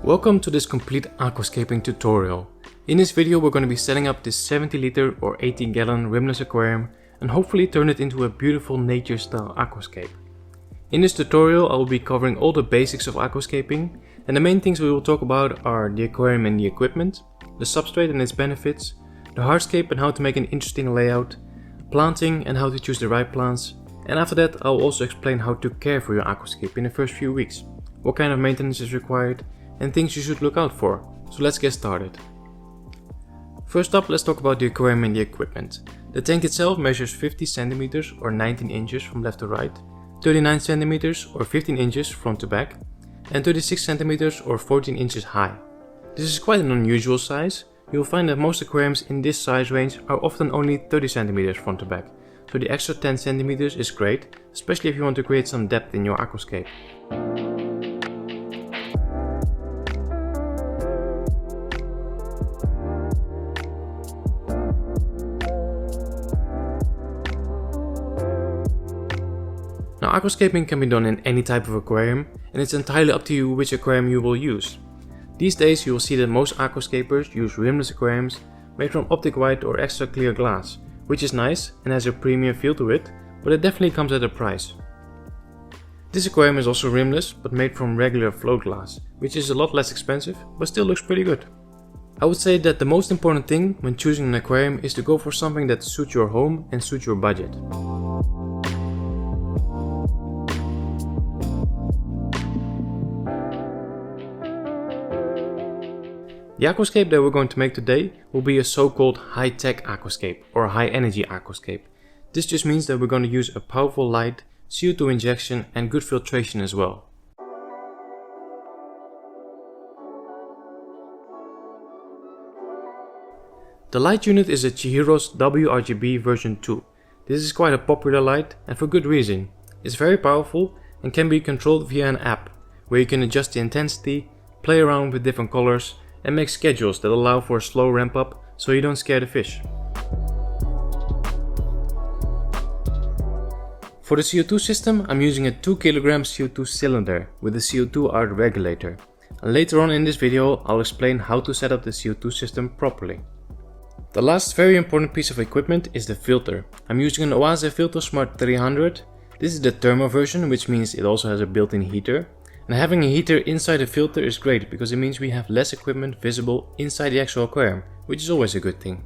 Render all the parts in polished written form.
Welcome to this complete aquascaping tutorial. In this video we're going to be setting up this 70 liter or 80 gallon rimless aquarium and hopefully turn it into a beautiful nature style aquascape. In this tutorial I will be covering all the basics of aquascaping, and the main things we will talk about are the aquarium and the equipment, the substrate and its benefits, the hardscape and how to make an interesting layout, planting and how to choose the right plants, and after that I will also explain how to care for your aquascape in the first few weeks, what kind of maintenance is required, and things you should look out for. So let's get started. First up, let's talk about the aquarium and the equipment. The tank itself measures 50 centimeters or 19 inches from left to right, 39 centimeters or 15 inches front to back, and 36 centimeters or 14 inches high. This is quite an unusual size. You'll find that most aquariums in this size range are often only 30 centimeters front to back, so the extra 10 centimeters is great, especially if you want to create some depth in your aquascape. Now, aquascaping can be done in any type of aquarium, and it's entirely up to you which aquarium you will use. These days you will see that most aquascapers use rimless aquariums made from optic white or extra clear glass, which is nice and has a premium feel to it, but it definitely comes at a price. This aquarium is also rimless, but made from regular float glass, which is a lot less expensive, but still looks pretty good. I would say that the most important thing when choosing an aquarium is to go for something that suits your home and suits your budget. The aquascape that we're going to make today will be a so-called high-tech aquascape or high-energy aquascape. This just means that we're going to use a powerful light, CO2 injection and good filtration as well. The light unit is a Chihiros WRGB version 2. This is quite a popular light and for good reason. It's very powerful and can be controlled via an app where you can adjust the intensity, play around with different colors, and make schedules that allow for a slow ramp up so you don't scare the fish. For the CO2 system, I'm using a 2 kg CO2 cylinder with a CO2Art regulator. And later on in this video I'll explain how to set up the CO2 system properly. The last very important piece of equipment is the filter. I'm using an Oase Filtosmart 300. This is the thermo version, which means it also has a built-in heater. And having a heater inside the filter is great because it means we have less equipment visible inside the actual aquarium, which is always a good thing.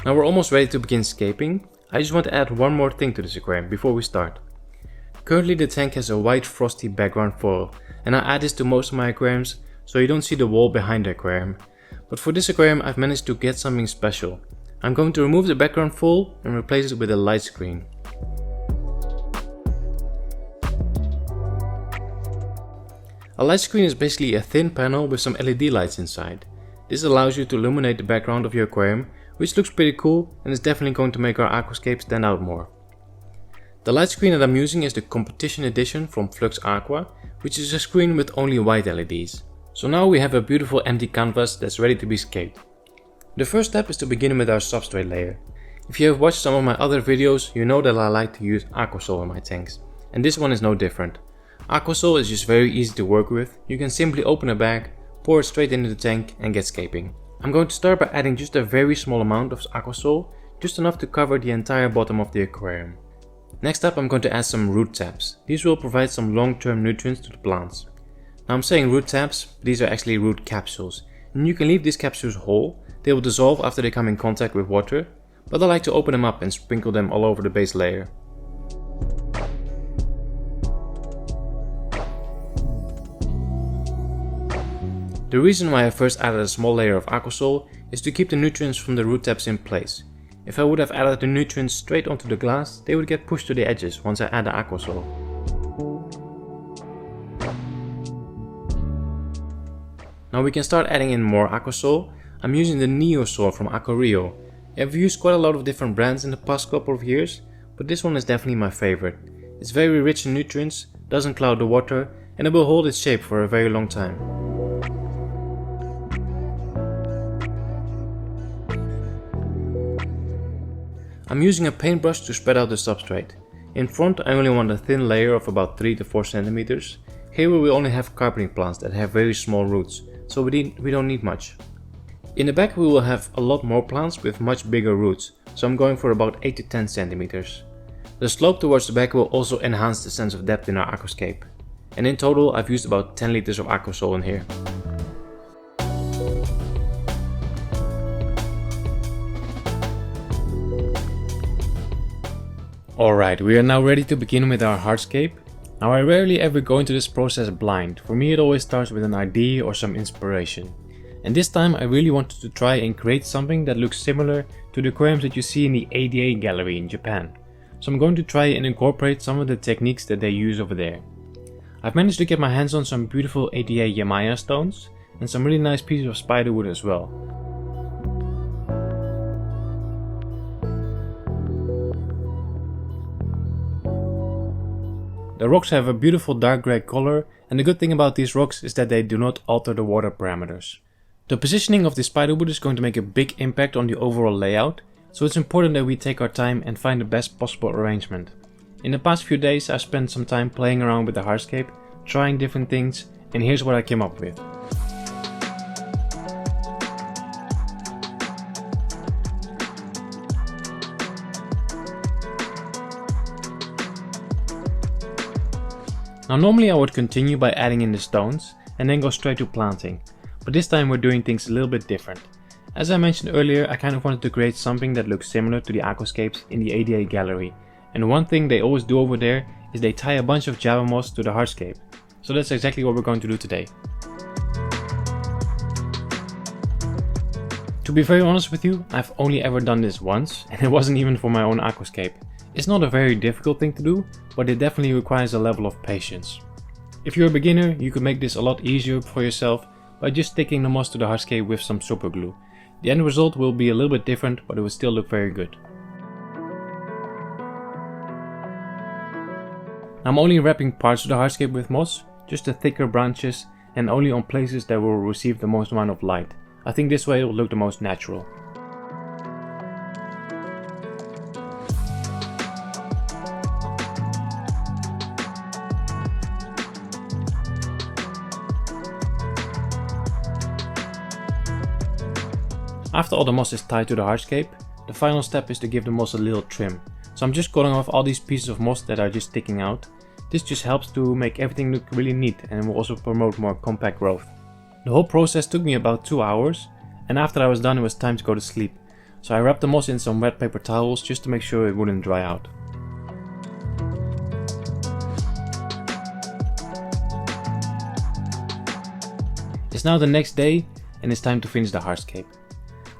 Now we're almost ready to begin scaping. I just want to add one more thing to this aquarium before we start. Currently the tank has a white frosty background foil, and I add this to most of my aquariums so you don't see the wall behind the aquarium. But for this aquarium I've managed to get something special. I'm going to remove the background foil and replace it with a light screen. A light screen is basically a thin panel with some LED lights inside. This allows you to illuminate the background of your aquarium, which looks pretty cool and is definitely going to make our aquascape stand out more. The light screen that I'm using is the competition edition from Flux Aqua, which is a screen with only white LEDs. So now we have a beautiful empty canvas that's ready to be scaped. The first step is to begin with our substrate layer. If you have watched some of my other videos, you know that I like to use Aquasol in my tanks, and this one is no different. Aquasol is just very easy to work with. You can simply open a bag, pour it straight into the tank and get scaping. I'm going to start by adding just a very small amount of Aquasol, just enough to cover the entire bottom of the aquarium. Next up I'm going to add some root tabs. These will provide some long-term nutrients to the plants. Now I'm saying root tabs, but these are actually root capsules, and you can leave these capsules whole. They will dissolve after they come in contact with water, but I like to open them up and sprinkle them all over the base layer. The reason why I first added a small layer of Aquasol is to keep the nutrients from the root tabs in place. If I would have added the nutrients straight onto the glass, they would get pushed to the edges once I add the Aquasol. Now we can start adding in more Aquasol. I'm using the Neo Sol from Aquarium. I've used quite a lot of different brands in the past couple of years, but this one is definitely my favorite. It's very rich in nutrients, doesn't cloud the water, and it will hold its shape for a very long time. I'm using a paintbrush to spread out the substrate. In front I only want a thin layer of about 3 to 4 centimeters. Here we will only have carpeting plants that have very small roots, so we don't need much. In the back we will have a lot more plants with much bigger roots, so I'm going for about 8 to 10 centimeters. The slope towards the back will also enhance the sense of depth in our aquascape. And in total I've used about 10 liters of aquasol in here. Alright, we are now ready to begin with our hardscape. Now I rarely ever go into this process blind. For me it always starts with an idea or some inspiration. And this time I really wanted to try and create something that looks similar to the aquariums that you see in the ADA gallery in Japan. So I'm going to try and incorporate some of the techniques that they use over there. I've managed to get my hands on some beautiful ADA Yamaya stones and some really nice pieces of spiderwood as well. The rocks have a beautiful dark grey color, and the good thing about these rocks is that they do not alter the water parameters. The positioning of the spiderwood is going to make a big impact on the overall layout, so it's important that we take our time and find the best possible arrangement. In the past few days I spent some time playing around with the hardscape, trying different things, and here's what I came up with. Now normally I would continue by adding in the stones and then go straight to planting, but this time we're doing things a little bit different. As I mentioned earlier, I kind of wanted to create something that looks similar to the aquascapes in the ADA gallery, and one thing they always do over there is they tie a bunch of Java moss to the hardscape. So that's exactly what we're going to do today. To be very honest with you, I've only ever done this once, and it wasn't even for my own aquascape. It's not a very difficult thing to do, but it definitely requires a level of patience. If you're a beginner, you could make this a lot easier for yourself by just sticking the moss to the hardscape with some super glue. The end result will be a little bit different, but it will still look very good. I'm only wrapping parts of the hardscape with moss, just the thicker branches, and only on places that will receive the most amount of light. I think this way it will look the most natural. After all the moss is tied to the hardscape, the final step is to give the moss a little trim. So I'm just cutting off all these pieces of moss that are just sticking out. This just helps to make everything look really neat and will also promote more compact growth. The whole process took me about 2 hours, and after I was done it was time to go to sleep. So I wrapped the moss in some wet paper towels just to make sure it wouldn't dry out. It's now the next day and it's time to finish the hardscape.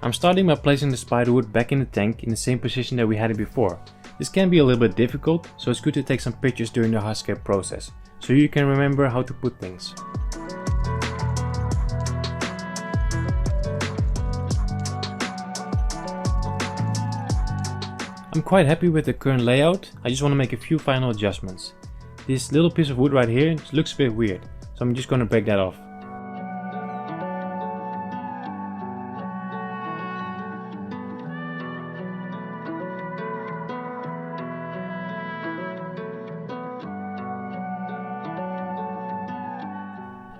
I'm starting by placing the spiderwood back in the tank in the same position that we had it before. This can be a little bit difficult, so it's good to take some pictures during the hardscape process, so you can remember how to put things. I'm quite happy with the current layout. I just want to make a few final adjustments. This little piece of wood right here looks a bit weird, so I'm just going to break that off.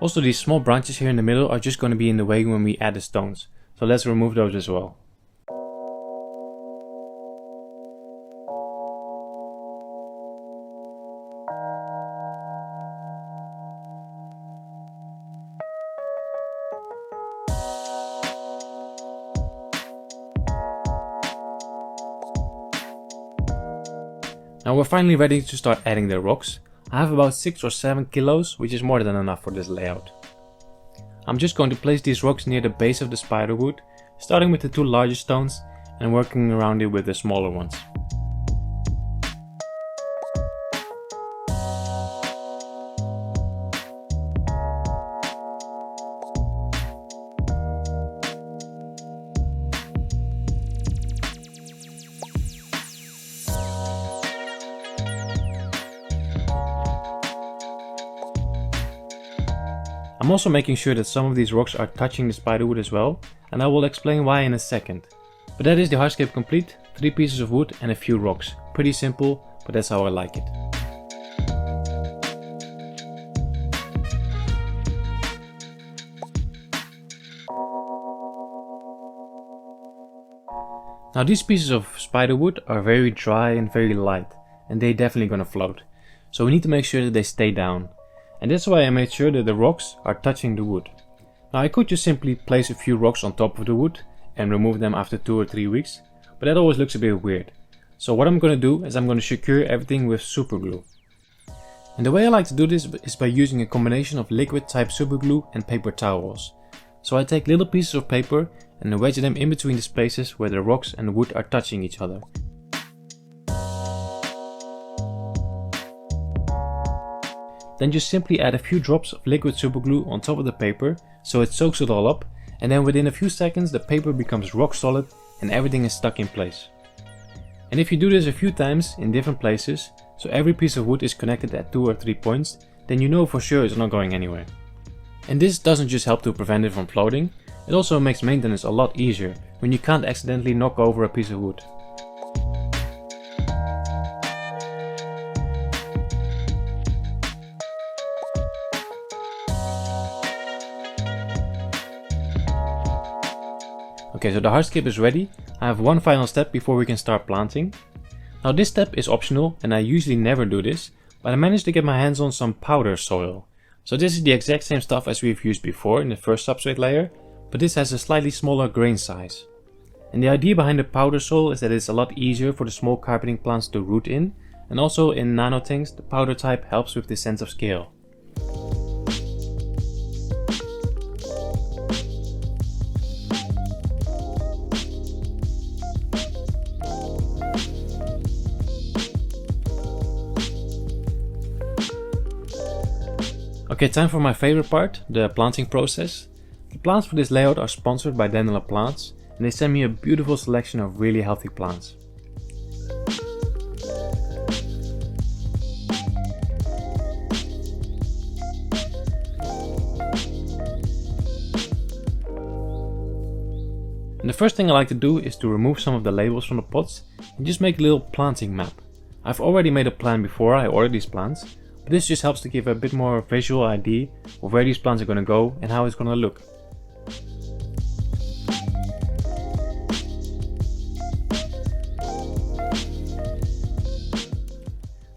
Also, these small branches here in the middle are just going to be in the way when we add the stones, so let's remove those as well. Now we're finally ready to start adding the rocks. I have about 6 or 7 kilos, which is more than enough for this layout. I'm just going to place these rocks near the base of the spiderwood, starting with the 2 largest stones and working around it with the smaller ones. I'm also making sure that some of these rocks are touching the spiderwood as well, and I will explain why in a second. But that is the hardscape complete. 3 pieces of wood and a few rocks. Pretty simple, but that's how I like it. Now these pieces of spiderwood are very dry and very light, and they're definitely gonna float. So we need to make sure that they stay down. And that's why I made sure that the rocks are touching the wood. Now I could just simply place a few rocks on top of the wood and remove them after 2 or 3 weeks, but that always looks a bit weird. So what I'm gonna do is I'm gonna secure everything with super glue. And the way I like to do this is by using a combination of liquid type super glue and paper towels. So I take little pieces of paper and wedge them in between the spaces where the rocks and the wood are touching each other. Then just simply add a few drops of liquid super glue on top of the paper so it soaks it all up, and then within a few seconds the paper becomes rock solid and everything is stuck in place. And if you do this a few times in different places, so every piece of wood is connected at 2 or 3 points, then you know for sure it's not going anywhere. And this doesn't just help to prevent it from floating, it also makes maintenance a lot easier when you can't accidentally knock over a piece of wood. Okay, so the hardscape is ready. I have one final step before we can start planting. Now this step is optional and I usually never do this, but I managed to get my hands on some powder soil. So this is the exact same stuff as we've used before in the first substrate layer, but this has a slightly smaller grain size. And the idea behind the powder soil is that it's a lot easier for the small carpeting plants to root in, and also in nano tanks the powder type helps with the sense of scale. Okay, time for my favorite part, the planting process. The plants for this layout are sponsored by Dennerle Plants, and they send me a beautiful selection of really healthy plants. And the first thing I like to do is to remove some of the labels from the pots and just make a little planting map. I've already made a plan before I ordered these plants, but this just helps to give a bit more visual idea of where these plants are going to go and how it's going to look.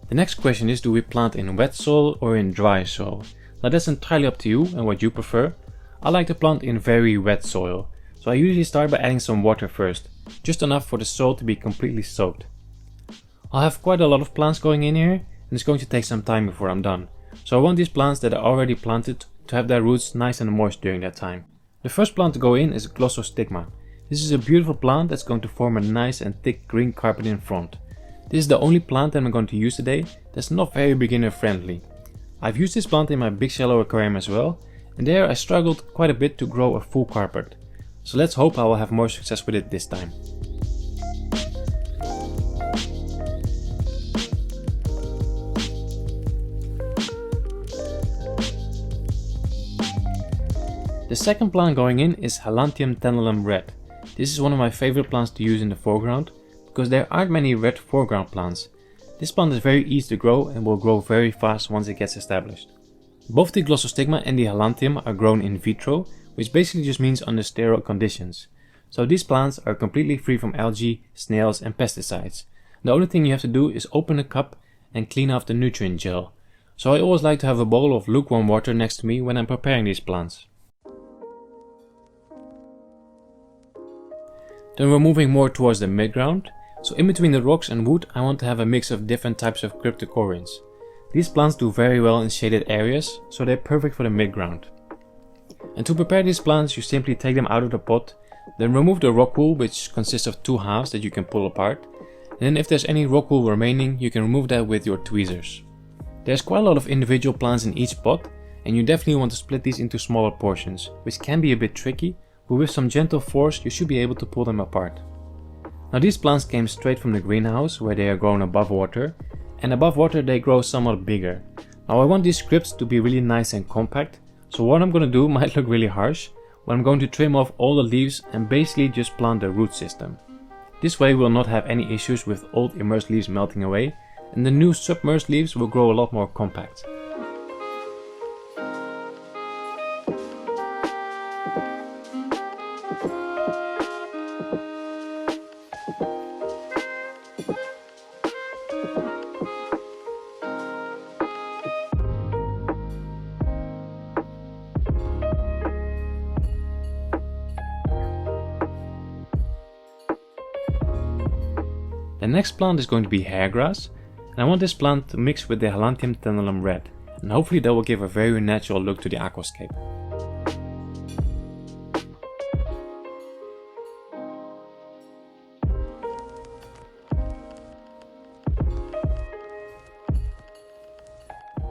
The next question is, do we plant in wet soil or in dry soil? Now that's entirely up to you and what you prefer. I like to plant in very wet soil, so I usually start by adding some water first, just enough for the soil to be completely soaked. I'll have quite a lot of plants going in here, and it's going to take some time before I'm done. So I want these plants that are already planted to have their roots nice and moist during that time. The first plant to go in is Glossostigma. This is a beautiful plant that's going to form a nice and thick green carpet in front. This is the only plant that I'm going to use today that's not very beginner friendly. I've used this plant in my big shallow aquarium as well, and there I struggled quite a bit to grow a full carpet. So let's hope I will have more success with it this time. The second plant going in is Halantium tenellum red. This is one of my favorite plants to use in the foreground, because there aren't many red foreground plants. This plant is very easy to grow and will grow very fast once it gets established. Both the Glossostigma and the Halantium are grown in vitro, which basically just means under sterile conditions. So these plants are completely free from algae, snails and pesticides. The only thing you have to do is open a cup and clean off the nutrient gel. So I always like to have a bowl of lukewarm water next to me when I'm preparing these plants. Then we're moving more towards the midground. So in between the rocks and wood I want to have a mix of different types of cryptocoryns. These plants do very well in shaded areas, so they're perfect for the midground. And to prepare these plants you simply take them out of the pot, then remove the rock wool, which consists of 2 halves that you can pull apart. And then if there's any rock wool remaining you can remove that with your tweezers. There's quite a lot of individual plants in each pot, and you definitely want to split these into smaller portions, which can be a bit tricky, but with some gentle force you should be able to pull them apart. Now these plants came straight from the greenhouse where they are grown above water, and above water they grow somewhat bigger. Now I want these crypts to be really nice and compact, so what I'm going to do might look really harsh, but I'm going to trim off all the leaves and basically just plant the root system. This way we'll not have any issues with old immersed leaves melting away, and the new submerged leaves will grow a lot more compact. The next plant is going to be Hairgrass, and I want this plant to mix with the Halantium tenellum red, and hopefully that will give a very natural look to the aquascape.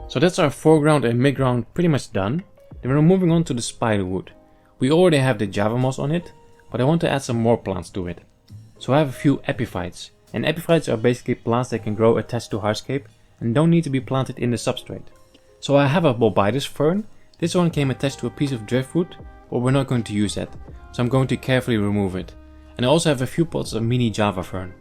So that's our foreground and midground pretty much done. Then we're moving on to the spiderwood. We already have the Java moss on it, but I want to add some more plants to it. So I have a few epiphytes. And epiphytes are basically plants that can grow attached to hardscape and don't need to be planted in the substrate. So I have a bulbidus fern. This one came attached to a piece of driftwood, but we're not going to use that, so I'm going to carefully remove it. And I also have a few pots of mini Java fern.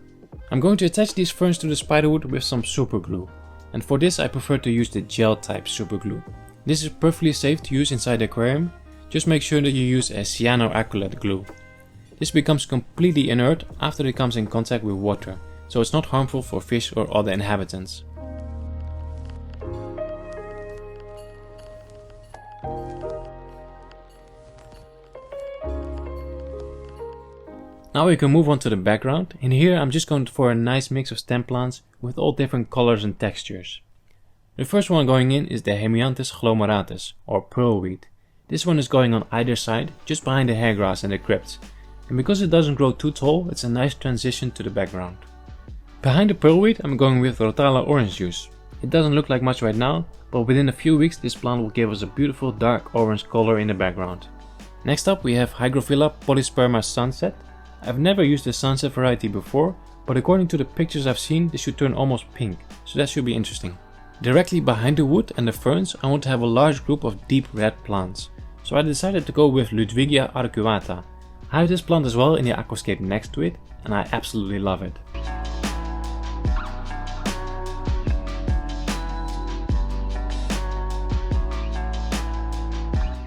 I'm going to attach these ferns to the spiderwood with some super glue, and for this I prefer to use the gel type super glue. This is perfectly safe to use inside the aquarium, just make sure that you use a cyanoacrylate glue. This becomes completely inert after it comes in contact with water, so it's not harmful for fish or other inhabitants. Now we can move on to the background, and here I'm just going for a nice mix of stem plants with all different colors and textures. The first one going in is the Hemianthus glomeratus, or pearlweed. This one is going on either side, just behind the hairgrass and the crypt. And because it doesn't grow too tall, it's a nice transition to the background. Behind the pearlweed I'm going with Rotala orange juice. It doesn't look like much right now, but within a few weeks this plant will give us a beautiful dark orange color in the background. Next up we have Hygrophila polysperma sunset. I've never used the sunset variety before, but according to the pictures I've seen this should turn almost pink, so that should be interesting. Directly behind the wood and the ferns I want to have a large group of deep red plants, so I decided to go with Ludwigia arcuata. I have this plant as well in the aquascape next to it, and I absolutely love it.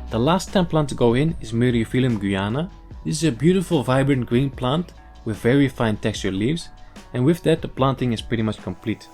The last stem plant to go in is Myriophyllum guyana. This is a beautiful vibrant green plant with very fine textured leaves, and with that the planting is pretty much complete.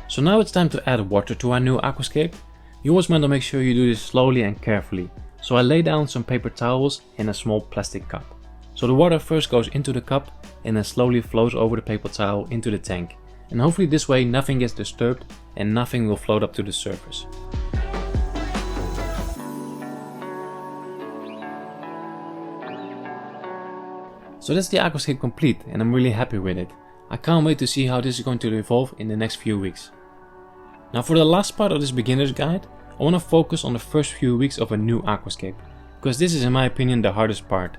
So now it's time to add water to our new aquascape. You always want to make sure you do this slowly and carefully. So I lay down some paper towels in a small plastic cup. So the water first goes into the cup and then slowly flows over the paper towel into the tank. And hopefully this way nothing gets disturbed and nothing will float up to the surface. So that's the aquascape complete and I'm really happy with it. I can't wait to see how this is going to evolve in the next few weeks. Now for the last part of this beginner's guide, I want to focus on the first few weeks of a new aquascape, because this is in my opinion the hardest part.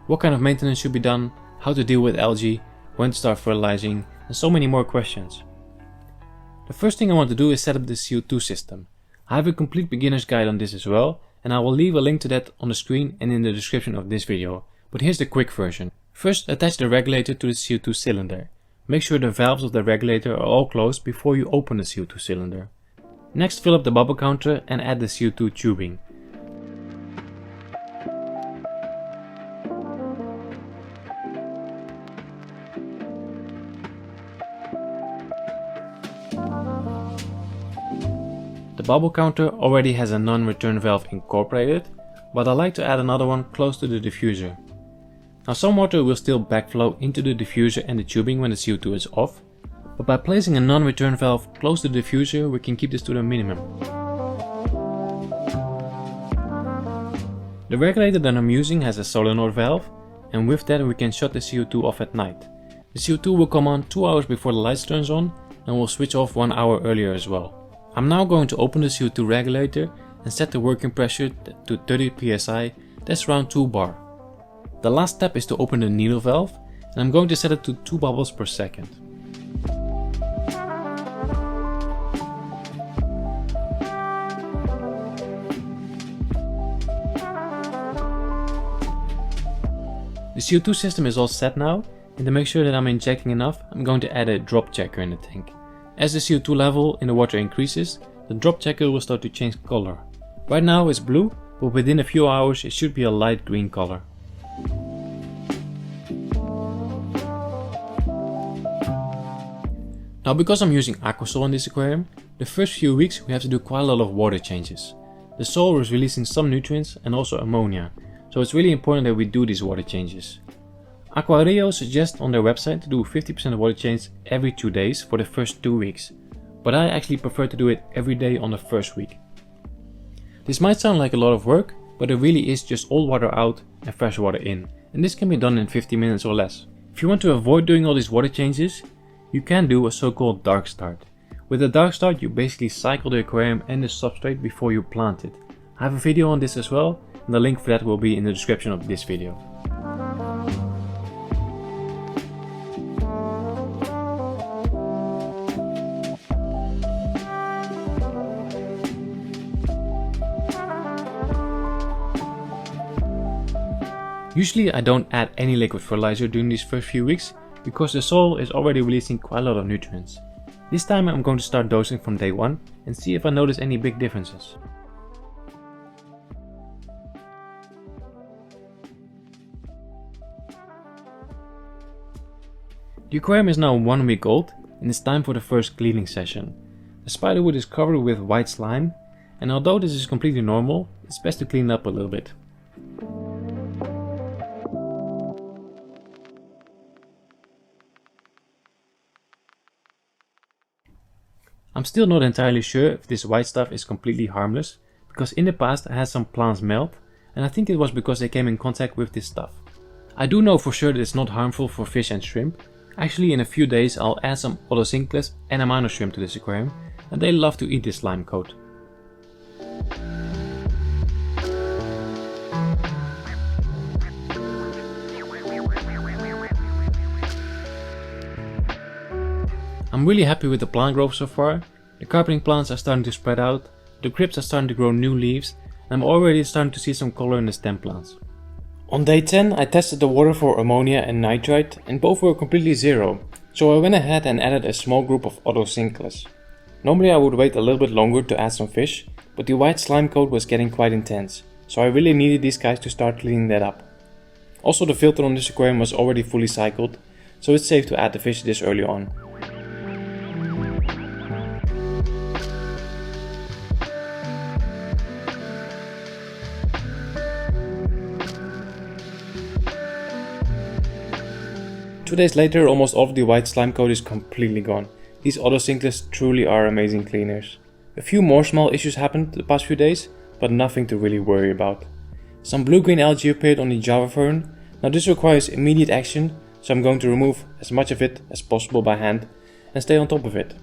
What kind of maintenance should be done, how to deal with algae, when to start fertilizing, and so many more questions. The first thing I want to do is set up the CO2 system. I have a complete beginner's guide on this as well, and I will leave a link to that on the screen and in the description of this video, but here's the quick version. First, attach the regulator to the CO2 cylinder. Make sure the valves of the regulator are all closed before you open the CO2 cylinder. Next, fill up the bubble counter and add the CO2 tubing. The bubble counter already has a non-return valve incorporated, but I like to add another one close to the diffuser. Now some water will still backflow into the diffuser and the tubing when the CO2 is off, but by placing a non-return valve close to the diffuser we can keep this to the minimum. The regulator that I'm using has a solenoid valve, and with that we can shut the CO2 off at night. The CO2 will come on 2 hours before the lights turns on and will switch off 1 hour earlier as well. I'm now going to open the CO2 regulator and set the working pressure to 30 psi, that's around 2 bar. The last step is to open the needle valve, and I'm going to set it to 2 bubbles per second. The CO2 system is all set now, and to make sure that I'm injecting enough, I'm going to add a drop checker in the tank. As the CO2 level in the water increases, the drop checker will start to change color. Right now it's blue, but within a few hours it should be a light green color. Now because I'm using aquasol in this aquarium, the first few weeks we have to do quite a lot of water changes. The soil is releasing some nutrients and also ammonia, so it's really important that we do these water changes. Aquarium suggests on their website to do 50% of water change every 2 days for the first 2 weeks, but I actually prefer to do it every day on the first week. This might sound like a lot of work, but it really is just old water out and fresh water in, and this can be done in 50 minutes or less. If you want to avoid doing all these water changes, you can do a so-called dark start. With a dark start you basically cycle the aquarium and the substrate before you plant it. I have a video on this as well, and the link for that will be in the description of this video. Usually I don't add any liquid fertilizer during these first few weeks because the soil is already releasing quite a lot of nutrients. This time I'm going to start dosing from day 1 and see if I notice any big differences. The aquarium is now 1 week old and it's time for the first cleaning session. The spiderwood is covered with white slime, and although this is completely normal, it's best to clean it up a little bit. I'm still not entirely sure if this white stuff is completely harmless, because in the past I had some plants melt, and I think it was because they came in contact with this stuff. I do know for sure that it's not harmful for fish and shrimp. Actually in a few days I'll add some Odosincles and amano shrimp to this aquarium, and they love to eat this slime coat. I'm really happy with the plant growth so far. The carpeting plants are starting to spread out, the crypts are starting to grow new leaves, and I'm already starting to see some color in the stem plants. On day 10 I tested the water for ammonia and nitrite, and both were completely zero, so I went ahead and added a small group of Odosincles. Normally I would wait a little bit longer to add some fish, but the white slime coat was getting quite intense, so I really needed these guys to start cleaning that up. Also the filter on this aquarium was already fully cycled, so it's safe to add the fish this early on. Two days later, almost all of the white slime coat is completely gone. These Odosincles truly are amazing cleaners. A few more small issues happened the past few days, but nothing to really worry about. Some blue-green algae appeared on the Java fern. Now this requires immediate action, so I'm going to remove as much of it as possible by hand and stay on top of it.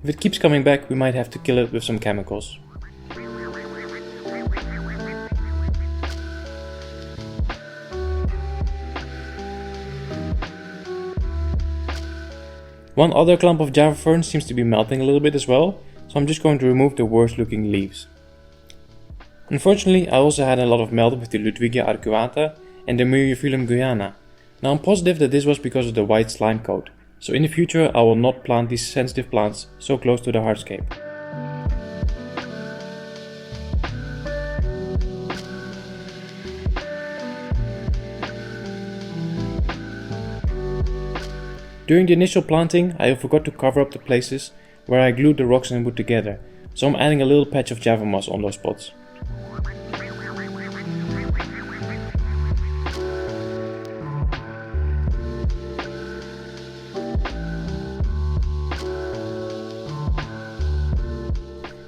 If it keeps coming back, we might have to kill it with some chemicals. One other clump of Java fern seems to be melting a little bit as well, so I'm just going to remove the worst looking leaves. Unfortunately, I also had a lot of melt with the Ludwigia arcuata and the Myriophyllum guyana. Now I'm positive that this was because of the white slime coat, so in the future I will not plant these sensitive plants so close to the hardscape. During the initial planting, I forgot to cover up the places where I glued the rocks and wood together, so I'm adding a little patch of Java moss on those spots.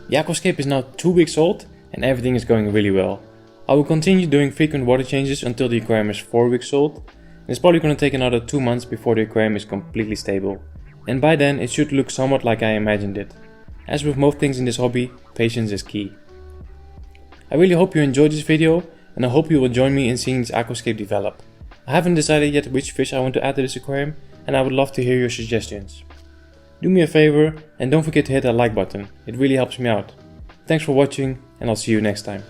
The Aquascape is now 2 weeks old and everything is going really well. I will continue doing frequent water changes until the aquarium is 4 weeks old, and it's probably going to take another 2 months before the aquarium is completely stable. And by then it should look somewhat like I imagined it. As with most things in this hobby, patience is key. I really hope you enjoyed this video, and I hope you will join me in seeing this aquascape develop. I haven't decided yet which fish I want to add to this aquarium, and I would love to hear your suggestions. Do me a favor and don't forget to hit that like button, it really helps me out. Thanks for watching, and I'll see you next time.